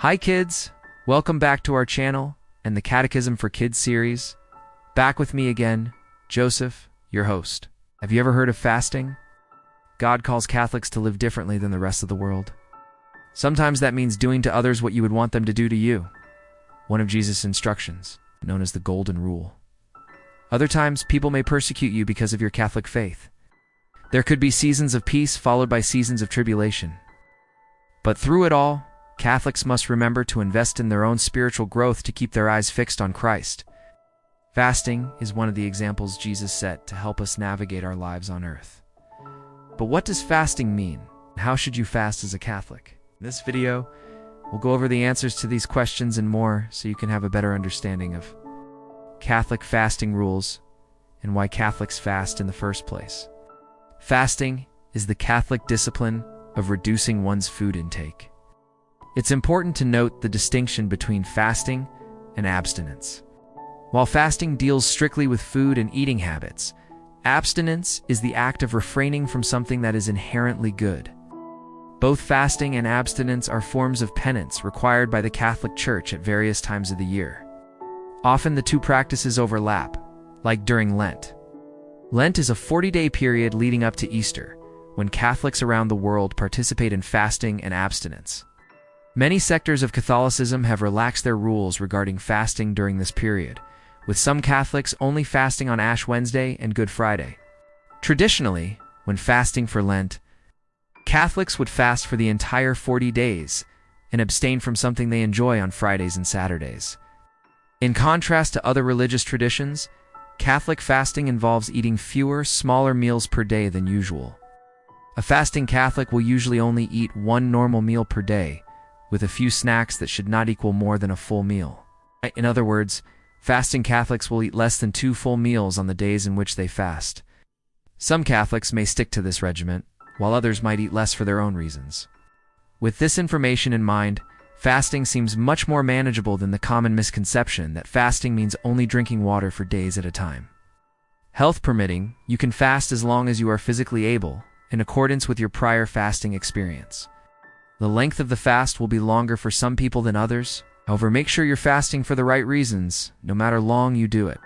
Hi kids, welcome back to our channel and the Catechism for Kids series. Back with me again, Joseph, your host. Have you ever heard of fasting? God calls Catholics to live differently than the rest of the world. Sometimes that means doing to others what you would want them to do to you. One of Jesus' instructions, known as the Golden Rule. Other times, people may persecute you because of your Catholic faith. There could be seasons of peace followed by seasons of tribulation. But through it all, Catholics must remember to invest in their own spiritual growth to keep their eyes fixed on Christ. Fasting is one of the examples Jesus set to help us navigate our lives on earth. But what does fasting mean? How should you fast as a Catholic? In this video, we'll go over the answers to these questions and more so you can have a better understanding of Catholic fasting rules and why Catholics fast in the first place. Fasting is the Catholic discipline of reducing one's food intake. It's important to note the distinction between fasting and abstinence. While fasting deals strictly with food and eating habits, abstinence is the act of refraining from something that is inherently good. Both fasting and abstinence are forms of penance required by the Catholic Church at various times of the year. Often the two practices overlap, like during Lent. Lent is a 40-day period leading up to Easter, when Catholics around the world participate in fasting and abstinence. Many sectors of Catholicism have relaxed their rules regarding fasting during this period, with some Catholics only fasting on Ash Wednesday and Good Friday. Traditionally, when fasting for Lent, Catholics would fast for the entire 40 days and abstain from something they enjoy on Fridays and Saturdays. In contrast to other religious traditions, Catholic fasting involves eating fewer, smaller meals per day than usual. A fasting Catholic will usually only eat one normal meal per day, with a few snacks that should not equal more than a full meal. In other words, fasting Catholics will eat less than 2 full meals on the days in which they fast. Some Catholics may stick to this regimen, while others might eat less for their own reasons. With this information in mind, fasting seems much more manageable than the common misconception that fasting means only drinking water for days at a time. Health permitting, you can fast as long as you are physically able, in accordance with your prior fasting experience. The length of the fast will be longer for some people than others. However, make sure you're fasting for the right reasons, no matter how long you do it.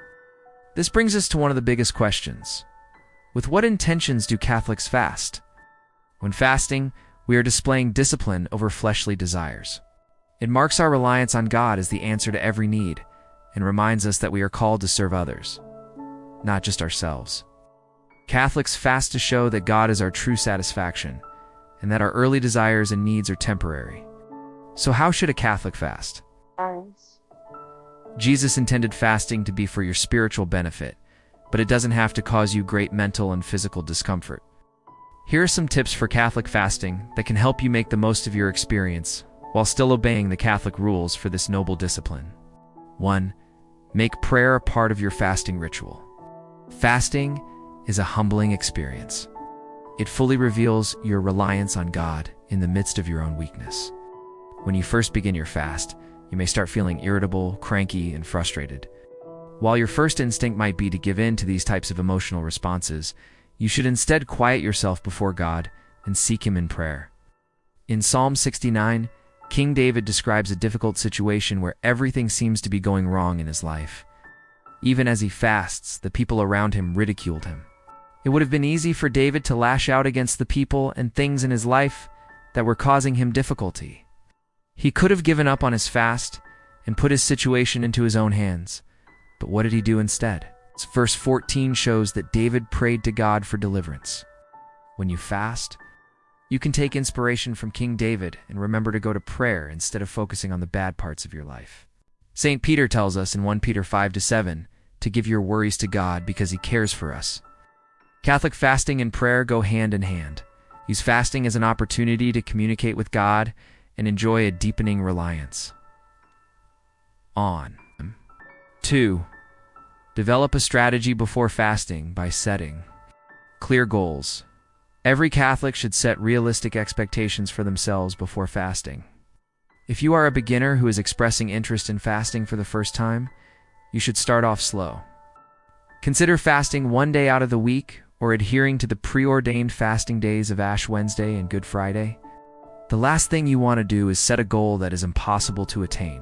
This brings us to one of the biggest questions. With what intentions do Catholics fast? When fasting, we are displaying discipline over fleshly desires. It marks our reliance on God as the answer to every need, and reminds us that we are called to serve others, not just ourselves. Catholics fast to show that God is our true satisfaction, and that our earthly desires and needs are temporary. So how should a Catholic fast? Jesus intended fasting to be for your spiritual benefit, but it doesn't have to cause you great mental and physical discomfort. Here are some tips for Catholic fasting that can help you make the most of your experience while still obeying the Catholic rules for this noble discipline. 1. Make prayer a part of your fasting ritual. Fasting is a humbling experience. It fully reveals your reliance on God in the midst of your own weakness. When you first begin your fast, you may start feeling irritable, cranky, and frustrated. While your first instinct might be to give in to these types of emotional responses, you should instead quiet yourself before God and seek Him in prayer. In Psalm 69, King David describes a difficult situation where everything seems to be going wrong in his life. Even as he fasts, the people around him ridiculed him. It would have been easy for David to lash out against the people and things in his life that were causing him difficulty. He could have given up on his fast and put his situation into his own hands. But what did he do instead? Verse 14 shows that David prayed to God for deliverance. When you fast, you can take inspiration from King David and remember to go to prayer instead of focusing on the bad parts of your life. St. Peter tells us in 1 Peter 5-7 to give your worries to God because He cares for us. Catholic fasting and prayer go hand in hand. Use fasting as an opportunity to communicate with God and enjoy a deepening reliance on Him. 2. Develop a strategy before fasting by setting clear goals. Every Catholic should set realistic expectations for themselves before fasting. If you are a beginner who is expressing interest in fasting for the first time, you should start off slow. Consider fasting one day out of the week or adhering to the preordained fasting days of Ash Wednesday and Good Friday. The last thing you want to do is set a goal that is impossible to attain.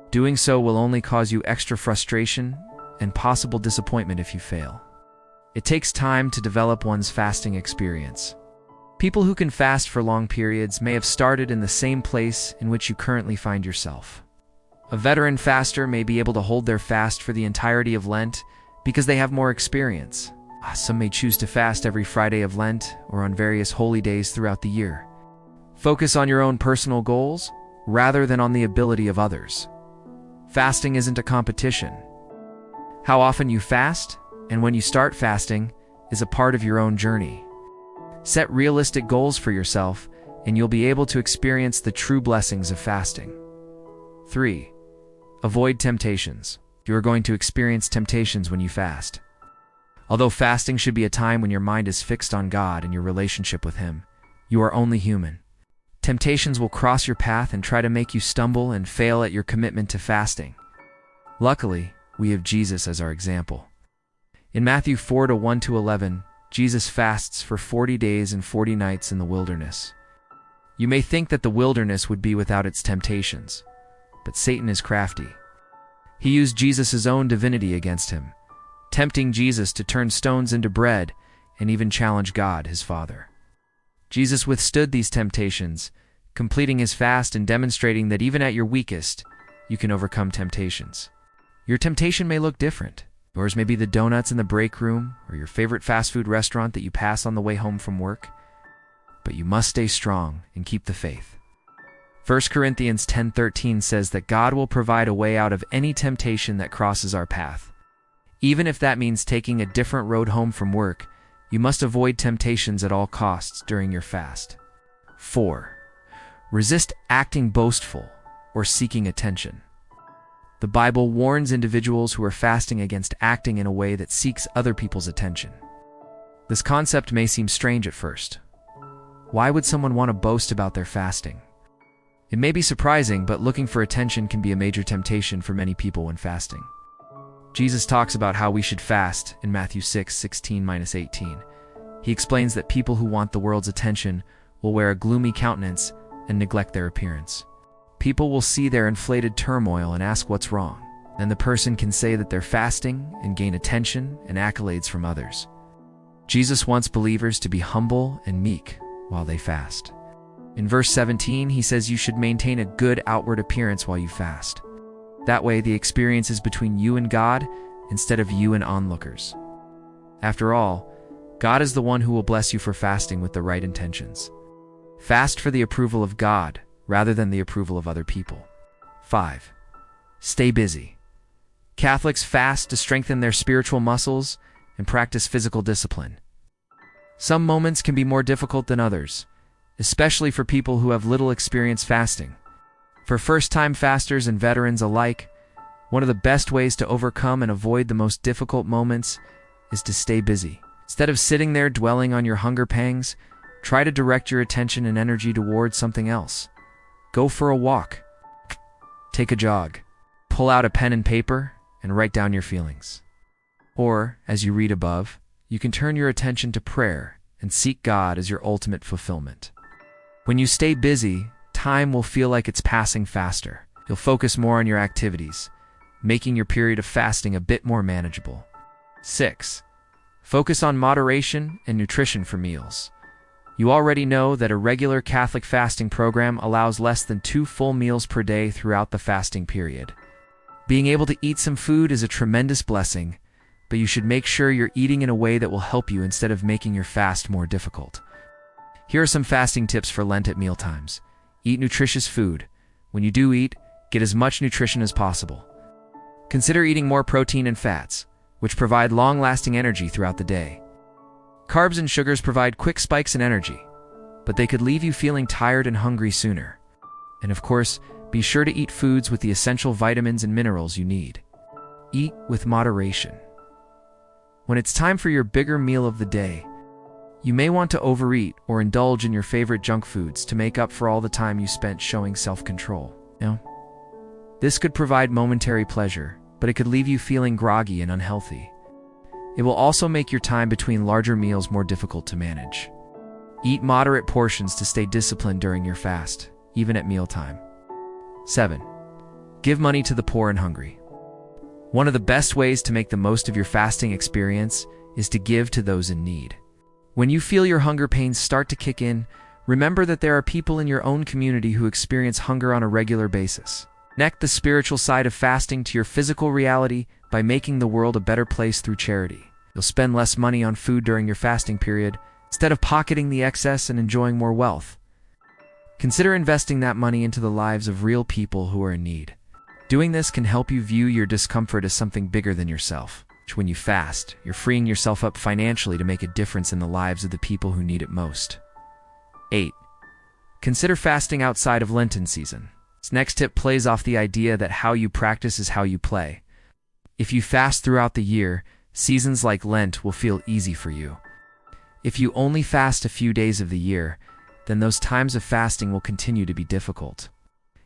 Doing so will only cause you extra frustration and possible disappointment if you fail. It takes time to develop one's fasting experience. People who can fast for long periods may have started in the same place in which you currently find yourself. A veteran faster may be able to hold their fast for the entirety of Lent because they have more experience. Some may choose to fast every Friday of Lent or on various holy days throughout the year. Focus on your own personal goals rather than on the ability of others. Fasting isn't a competition. How often you fast and when you start fasting is a part of your own journey. Set realistic goals for yourself and you'll be able to experience the true blessings of fasting. 3. Avoid temptations. You are going to experience temptations when you fast. Although fasting should be a time when your mind is fixed on God and your relationship with Him, you are only human. Temptations will cross your path and try to make you stumble and fail at your commitment to fasting. Luckily, we have Jesus as our example. In Matthew 4:1-11, Jesus fasts for 40 days and 40 nights in the wilderness. You may think that the wilderness would be without its temptations, but Satan is crafty. He used Jesus' own divinity against him, tempting Jesus to turn stones into bread and even challenge God, his Father. Jesus withstood these temptations, completing his fast and demonstrating that even at your weakest, you can overcome temptations. Your temptation may look different. Yours may be the donuts in the break room or your favorite fast food restaurant that you pass on the way home from work. But you must stay strong and keep the faith. 1 Corinthians 10:13 says that God will provide a way out of any temptation that crosses our path. Even if that means taking a different road home from work, you must avoid temptations at all costs during your fast. 4. Resist acting boastful or seeking attention. The Bible warns individuals who are fasting against acting in a way that seeks other people's attention. This concept may seem strange at first. Why would someone want to boast about their fasting? It may be surprising, but looking for attention can be a major temptation for many people when fasting. Jesus talks about how we should fast in Matthew 6:16-18. He explains that people who want the world's attention will wear a gloomy countenance and neglect their appearance. People will see their inflated turmoil and ask what's wrong. Then the person can say that they're fasting and gain attention and accolades from others. Jesus wants believers to be humble and meek while they fast. In verse 17, he says you should maintain a good outward appearance while you fast. That way, the experience is between you and God instead of you and onlookers. After all, God is the one who will bless you for fasting with the right intentions. Fast for the approval of God rather than the approval of other people. 5. Stay busy. Catholics fast to strengthen their spiritual muscles and practice physical discipline. Some moments can be more difficult than others, especially for people who have little experience fasting. For first-time fasters and veterans alike, one of the best ways to overcome and avoid the most difficult moments is to stay busy. Instead of sitting there dwelling on your hunger pangs, try to direct your attention and energy towards something else. Go for a walk. Take a jog. Pull out a pen and paper and write down your feelings. Or, as you read above, you can turn your attention to prayer and seek God as your ultimate fulfillment. When you stay busy, time will feel like it's passing faster. You'll focus more on your activities, making your period of fasting a bit more manageable. 6. Focus on moderation and nutrition for meals. You already know that a regular Catholic fasting program allows less than 2 full meals per day throughout the fasting period. Being able to eat some food is a tremendous blessing, but you should make sure you're eating in a way that will help you instead of making your fast more difficult. Here are some fasting tips for Lent at mealtimes. Eat nutritious food. When you do eat, get as much nutrition as possible. Consider eating more protein and fats, which provide long-lasting energy throughout the day. Carbs and sugars provide quick spikes in energy, but they could leave you feeling tired and hungry sooner. And of course, be sure to eat foods with the essential vitamins and minerals you need. Eat with moderation. When it's time for your bigger meal of the day, you may want to overeat or indulge in your favorite junk foods to make up for all the time you spent showing self-control. This could provide momentary pleasure, but it could leave you feeling groggy and unhealthy. It will also make your time between larger meals more difficult to manage. Eat moderate portions to stay disciplined during your fast, even at mealtime. 7. Give money to the poor and hungry. One of the best ways to make the most of your fasting experience is to give to those in need. When you feel your hunger pains start to kick in, remember that there are people in your own community who experience hunger on a regular basis. Connect the spiritual side of fasting to your physical reality by making the world a better place through charity. You'll spend less money on food during your fasting period, instead of pocketing the excess and enjoying more wealth. Consider investing that money into the lives of real people who are in need. Doing this can help you view your discomfort as something bigger than yourself. When you fast, you're freeing yourself up financially to make a difference in the lives of the people who need it most. 8. Consider fasting outside of Lenten season. This next tip plays off the idea that how you practice is how you play. If you fast throughout the year, seasons like Lent will feel easy for you. If you only fast a few days of the year, then those times of fasting will continue to be difficult.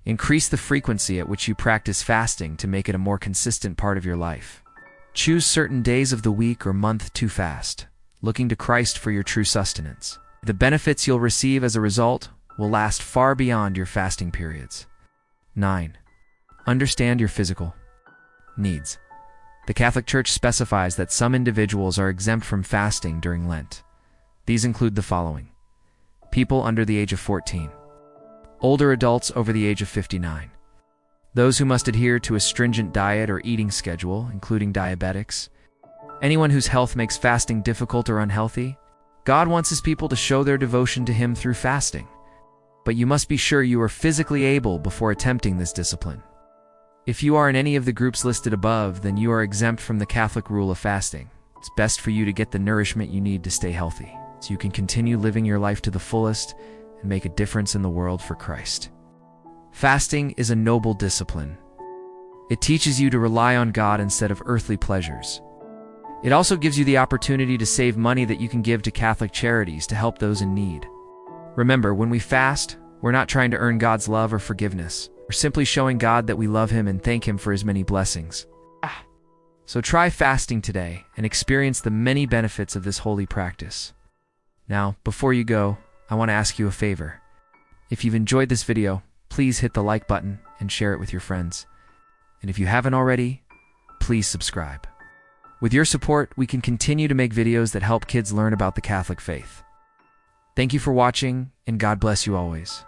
Increase the frequency at which you practice fasting to make it a more consistent part of your life. Choose certain days of the week or month to fast, looking to Christ for your true sustenance. The benefits you'll receive as a result will last far beyond your fasting periods. 9. Understand your physical needs. The Catholic Church specifies that some individuals are exempt from fasting during Lent. These include the following: people under the age of 14, older adults over the age of 59, those who must adhere to a stringent diet or eating schedule, including diabetics, anyone whose health makes fasting difficult or unhealthy. God wants His people to show their devotion to Him through fasting, but you must be sure you are physically able before attempting this discipline. If you are in any of the groups listed above, then you are exempt from the Catholic rule of fasting. It's best for you to get the nourishment you need to stay healthy, so you can continue living your life to the fullest and make a difference in the world for Christ. Fasting is a noble discipline. It teaches you to rely on God instead of earthly pleasures. It also gives you the opportunity to save money that you can give to Catholic charities to help those in need. Remember, when we fast, we're not trying to earn God's love or forgiveness. We're simply showing God that we love Him and thank Him for His many blessings. So try fasting today and experience the many benefits of this holy practice. Now, before you go, I want to ask you a favor. If you've enjoyed this video, please hit the like button and share it with your friends. And if you haven't already, please subscribe. With your support, we can continue to make videos that help kids learn about the Catholic faith. Thank you for watching, and God bless you always.